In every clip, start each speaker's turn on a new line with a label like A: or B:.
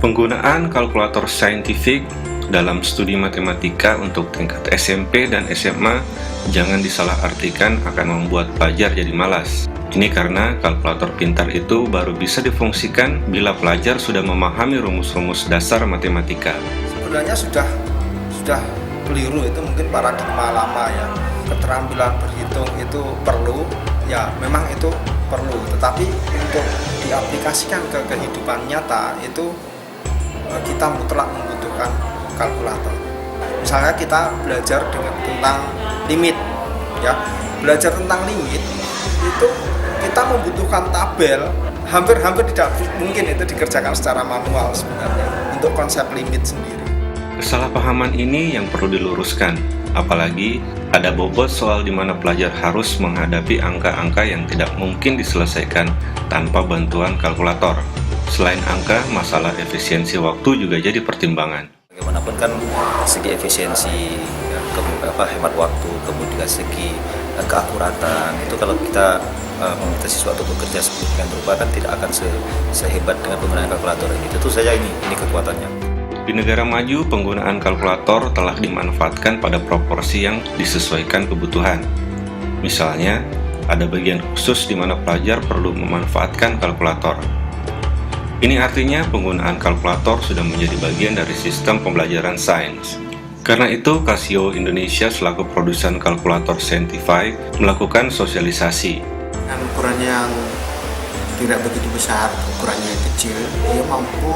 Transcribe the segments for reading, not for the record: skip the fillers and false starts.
A: Penggunaan kalkulator saintifik dalam studi matematika untuk tingkat SMP dan SMA jangan disalahartikan akan membuat pelajar jadi malas. Ini karena kalkulator pintar itu baru bisa difungsikan bila pelajar sudah memahami rumus-rumus dasar matematika.
B: Sebenarnya sudah keliru, itu mungkin paradigma lama ya. Keterampilan berhitung itu perlu, ya memang itu perlu, tetapi untuk diaplikasikan ke kehidupan nyata itu kita mutlak membutuhkan kalkulator. Misalnya kita belajar tentang limit, ya belajar tentang limit itu kita membutuhkan tabel, hampir tidak mungkin itu dikerjakan secara manual sebenarnya untuk konsep limit sendiri.
A: Kesalahpahaman ini yang perlu diluruskan, apalagi ada bobot soal di mana pelajar harus menghadapi angka-angka yang tidak mungkin diselesaikan tanpa bantuan kalkulator. Selain angka, masalah efisiensi waktu juga jadi pertimbangan.
C: Bagaimanapun kan segi efisiensi, hemat waktu, kemudian segi keakuratan, itu kalau kita meminta siswa untuk bekerja sedemikian rupa kan tidak akan sehebat dengan penggunaan kalkulator ini. Tentu saja ini kekuatannya.
A: Di negara maju, penggunaan kalkulator telah dimanfaatkan pada proporsi yang disesuaikan kebutuhan. Misalnya, ada bagian khusus di mana pelajar perlu memanfaatkan kalkulator. Ini artinya penggunaan kalkulator sudah menjadi bagian dari sistem pembelajaran sains. Karena itu, Casio Indonesia selaku produsen kalkulator Saintify melakukan sosialisasi.
D: Dengan ukuran yang tidak begitu besar, ukurannya yang kecil, dia mampu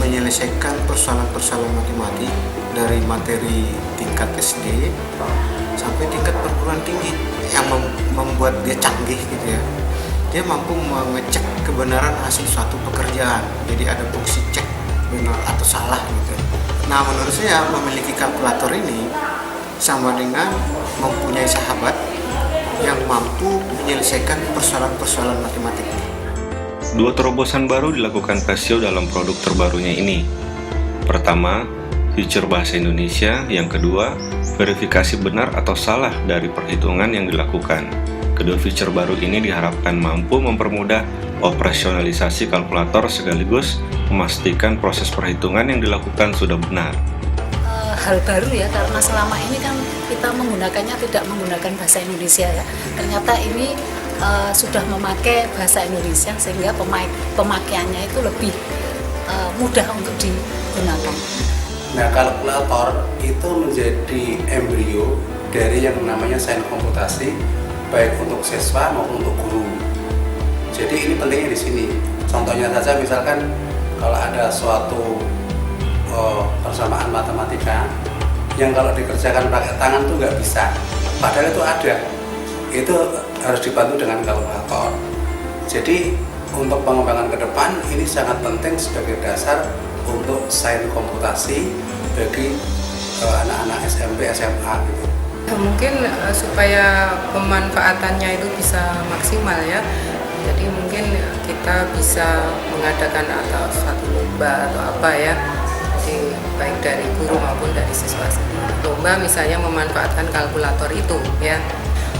D: menyelesaikan persoalan-persoalan matematik dari materi tingkat SD sampai tingkat perguruan tinggi yang membuat dia canggih gitu ya. Dia mampu mengecek kebenaran hasil suatu pekerjaan, jadi ada fungsi cek benar atau salah gitu. Nah, menurut saya memiliki kalkulator ini sama dengan mempunyai sahabat yang mampu menyelesaikan persoalan-persoalan matematik.
A: Dua terobosan baru dilakukan Casio dalam produk terbarunya ini. Pertama, fitur bahasa Indonesia. Yang kedua, verifikasi benar atau salah dari perhitungan yang dilakukan. Kedua fitur baru ini diharapkan mampu mempermudah operasionalisasi kalkulator sekaligus memastikan proses perhitungan yang dilakukan sudah benar.
E: Hal baru ya, karena selama ini kan kita menggunakannya tidak menggunakan bahasa Indonesia ya. Ternyata ini sudah memakai bahasa Indonesia sehingga pemakaiannya itu lebih mudah untuk digunakan.
F: Nah, kalkulator itu menjadi embrio dari yang namanya sains komputasi, baik untuk siswa maupun untuk guru. Jadi ini pentingnya di sini. Contohnya saja misalkan kalau ada suatu persamaan matematika yang kalau dikerjakan pakai tangan tuh nggak bisa, padahal itu ada. Itu harus dibantu dengan kalkulator. Jadi untuk pengembangan ke depan ini sangat penting sebagai dasar untuk sains komputasi bagi anak-anak SMP, SMA gitu.
G: Mungkin supaya pemanfaatannya itu bisa maksimal ya. Jadi mungkin kita bisa mengadakan atau suatu lomba atau apa ya. Jadi baik dari guru maupun dari siswa sendiri. Lomba misalnya memanfaatkan kalkulator itu ya.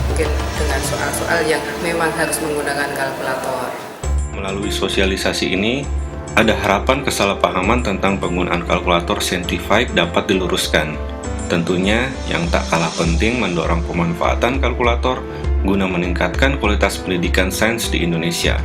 G: Mungkin dengan soal-soal yang memang harus menggunakan kalkulator.
A: Melalui sosialisasi ini, ada harapan kesalahpahaman tentang penggunaan kalkulator Saintify dapat diluruskan. Tentunya, yang tak kalah penting mendorong pemanfaatan kalkulator guna meningkatkan kualitas pendidikan sains di Indonesia.